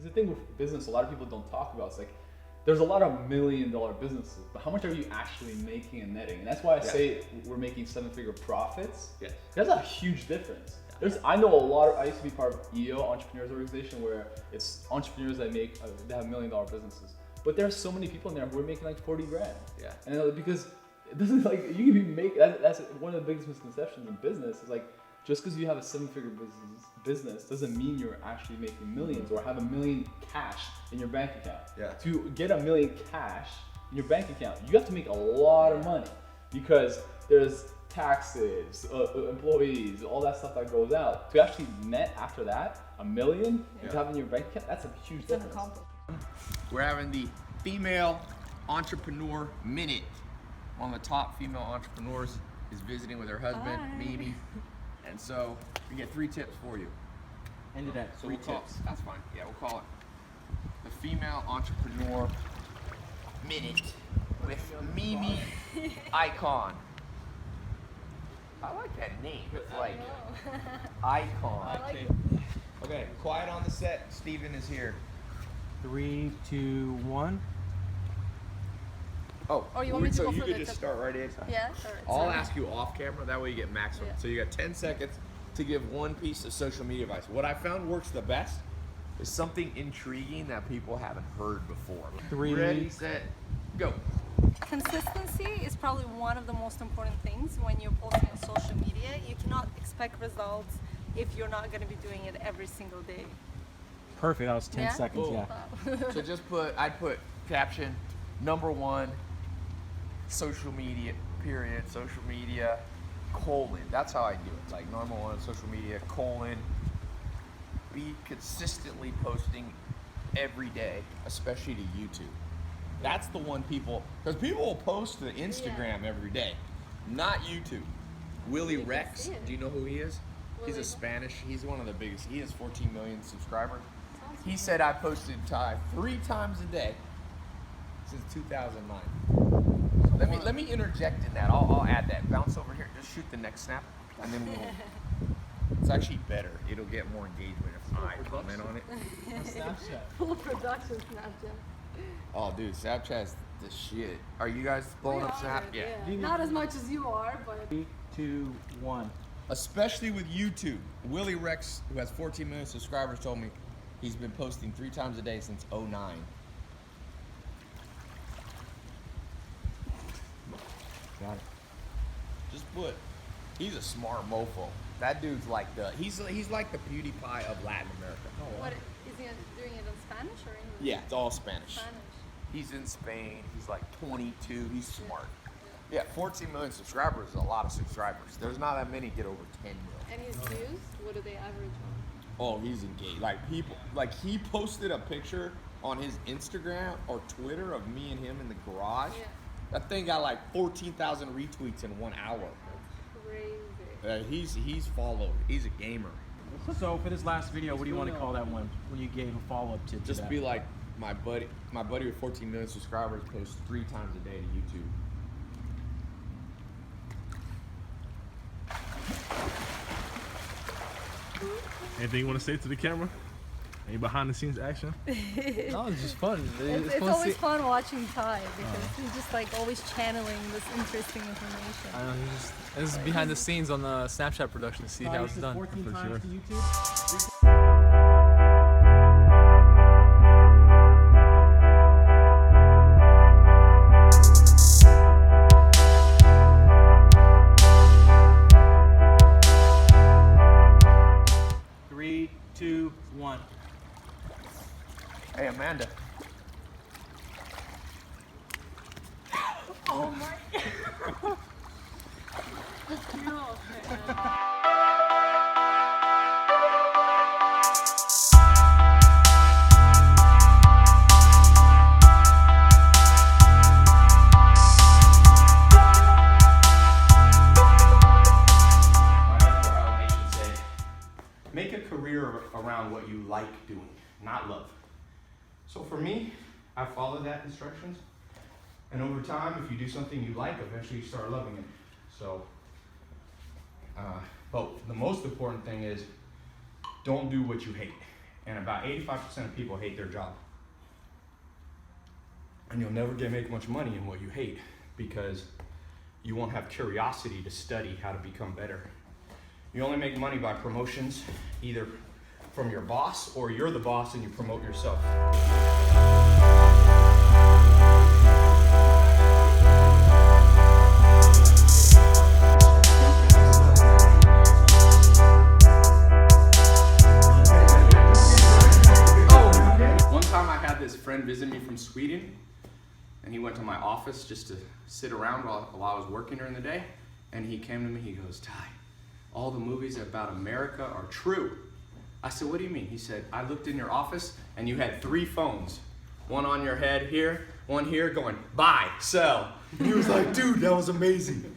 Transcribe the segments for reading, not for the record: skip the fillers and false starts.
the thing with business, a lot of people don't talk about. It's like there's a lot of $1 million businesses, but how much are you actually making and netting? And that's why I say we're making 7-figure profits. Yes. That's a huge difference. I know a lot of. I used to be part of EO Entrepreneurs Organization, where it's entrepreneurs that make that have $1 million businesses. But there are so many people in there who are making like 40 grand. Yeah. And because it doesn't like you can make that's one of the biggest misconceptions in business is like just because you have a 7-figure business doesn't mean you're actually making millions or have $1 million cash in your bank account. Yeah. To get $1 million cash in your bank account, you have to make a lot of money because there's taxes, employees, all that stuff that goes out. To actually net after that $1 million and to have in your bank account, that's a huge difference. We're having the Female Entrepreneur Minute. One of the top female entrepreneurs is visiting with her husband, Mimi. And so we get 3 tips for you. End of that. So 3 tips. That's fine. Yeah, we'll call it the Female Entrepreneur Minute with Mimi Icon. I like that name. It's like Icon. I like it. Okay, quiet on the set. Steven is here. 3, 2, 1. Oh, Or you want me to so go you for could the just tip? start right in. Yeah, sure. I'll ask you off camera, that way you get maximum. Yeah. So you got 10 seconds to give one piece of social media advice. What I found works the best is something intriguing that people haven't heard before. 3. Ready, set, go. Consistency is probably one of the most important things when you're posting on social media. You cannot expect results if you're not going to be doing it every single day. Perfect. That was 10 Yeah? seconds. Cool. Yeah. So just I'd put caption, #1, social media, period, social media, : That's how I do it. Like #1, social media, : Be consistently posting every day, especially to YouTube. That's the one because people will post to Instagram every day, not YouTube. Willie You can Rex, see it. do you know who he is? He's Willie- a Spanish, he's one of the biggest, he has 14 million subscribers. Sounds He said I posted 3 times a day since 2009. So let me interject in that. I'll add that. Bounce over here. Just shoot the next snap, and then we'll. It's actually better. It'll get more engagement if I comment on it. Snapchat. Full production Snapchat. Oh, dude, Snapchat's the shit. Are you guys blowing up Snap? Yeah. Not as much as you are, but 3, 2, 1. Especially with YouTube. Willie Rex, who has 14 million subscribers, told me he's been posting 3 times a day since 2009. Got it. Just put. He's a smart mofo. That dude's like he's like the PewDiePie of Latin America. what is he doing it in Spanish or English? Yeah, it's all Spanish. Spanish. He's in Spain. He's like 22. He's smart. Yeah, 14 million subscribers is a lot of subscribers. There's not that many get over 10 million. And his views, what do they average on? Oh, he's engaged. Like he posted a picture on his Instagram or Twitter of me and him in the garage. Yeah. That thing got like 14,000 retweets in 1 hour. That's crazy. He's followed. He's a gamer. So for this last video, what do you want to call that one when you gave a follow-up to Just that? be like my buddy with 14 million subscribers posts 3 times a day to YouTube. Anything you want to say to the camera? Any behind the scenes action? No, it's just fun. It's fun always see- fun watching Ty because he's just like always channeling this interesting information. I know, this is behind the scenes on the Snapchat production to see how it's done. 14 For times sure. to YouTube. Three, 2, 1. Hey, Amanda. Oh my god. No, man. My mentor Al Nation said, make a career around what you like doing, not love. So for me, I followed that instructions. And over time, if you do something you like, eventually you start loving it. So, but the most important thing is don't do what you hate. And about 85% of people hate their job. And you'll never make much money in what you hate because you won't have curiosity to study how to become better. You only make money by promotions, either from your boss or you're the boss and you promote yourself. One time I had this friend visit me from Sweden, and he went to my office just to sit around while I was working during the day, and he came to me, he goes, "Ty, all the movies about America are true." I said, "What do you mean?" He said, "I looked in your office and you had 3 phones. One on your head here, one here going, buy, sell." And he was like, "Dude, that was amazing."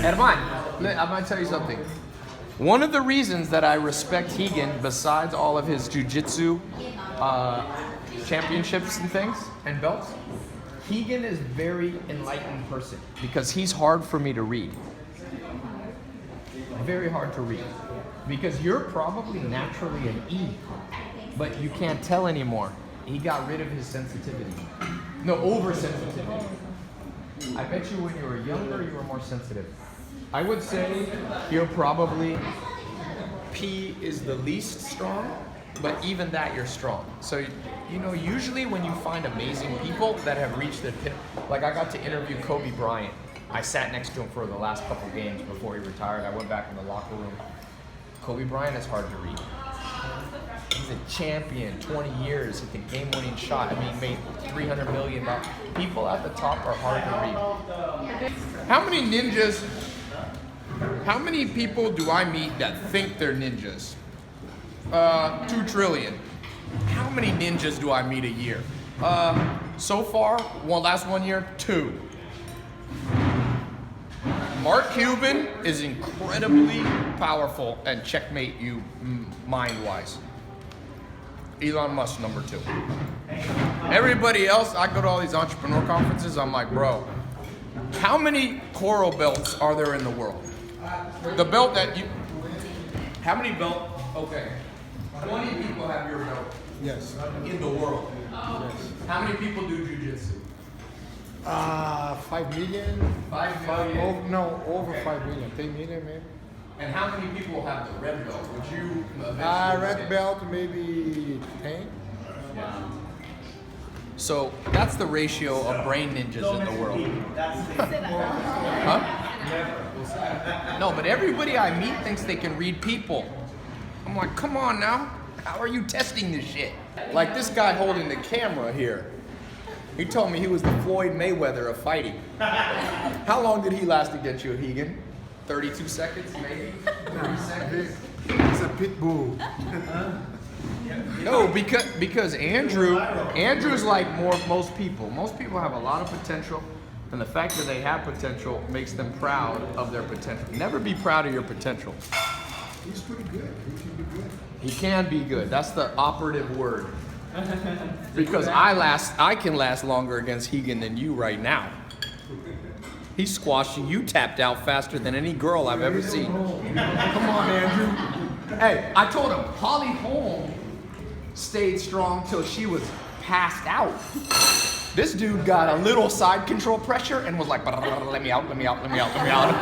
Herman, I'm gonna tell you something. One of the reasons that I respect Higan, besides all of his jiu-jitsu championships and things and belts, Higan is a very enlightened person because he's hard for me to read. Very hard to read. Because you're probably naturally an E, but you can't tell anymore. He got rid of his sensitivity. No, oversensitivity. I bet you when you were younger, you were more sensitive. I would say you're probably, P is the least strong, but even that you're strong. So, you know, usually when you find amazing people that have reached the pit, like I got to interview Kobe Bryant. I sat next to him for the last couple games before he retired. I went back in the locker room. Kobe Bryant is hard to read. He's a champion, 20 years, hit the game-winning shot. I mean, made $300 million. People at the top are hard to read. How many people do I meet that think they're ninjas? 2 trillion. How many ninjas do I meet a year? So far, last 1 year, 2. Mark Cuban is incredibly powerful and checkmate you mind-wise. Elon Musk, number 2. Everybody else, I go to all these entrepreneur conferences, I'm like, bro, how many coral belts are there in the world? The belt that you, how many belts? Okay, 20 people have your belt. Yes. In the world. Yes. How many people do jiu-jitsu? 5 million. 5 million. Over Okay. 5 million. 10 million maybe. And how many people have the red belt? Would you Red belt maybe 10. Yeah. So that's the ratio of brain ninjas in the world. Huh? No, but everybody I meet thinks they can read people. I'm like, come on now. How are you testing this shit? Like this guy holding the camera here. He told me he was the Floyd Mayweather of fighting. How long did he last against you, Higan? 32 seconds, maybe? 30 seconds? It's a pit bull. No, because Andrew's like most people. Most people have a lot of potential, and the fact that they have potential makes them proud of their potential. Never be proud of your potential. He's pretty good. He can be good. He can be good. That's the operative word. Because I can last longer against Higan than you right now. He squashed you. You tapped out faster than any girl I've ever seen. Come on, Andrew. Hey, I told him, Holly Holm stayed strong till she was passed out. This dude got a little side control pressure and was like, let me out, let me out, let me out, let me out.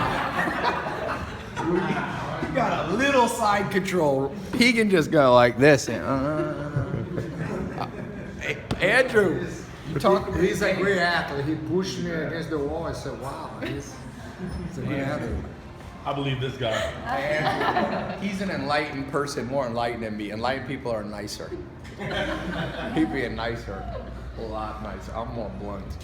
He got a little side control. He can just go like this. Hey, Andrew, you talk. He's a great athlete. He pushed me against the wall. I said, wow, he's a great athlete. I believe this guy. Andrew, he's an enlightened person, more enlightened than me. Enlightened people are nicer. He'd be nicer, a lot nicer. I'm more blunt.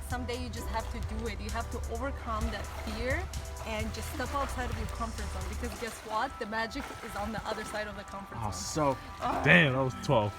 Someday you just have to do it. You have to overcome that fear and just step out outside of your comfort zone, because guess what? The magic is on the other side of the comfort Oh, zone. so Damn, that was 12.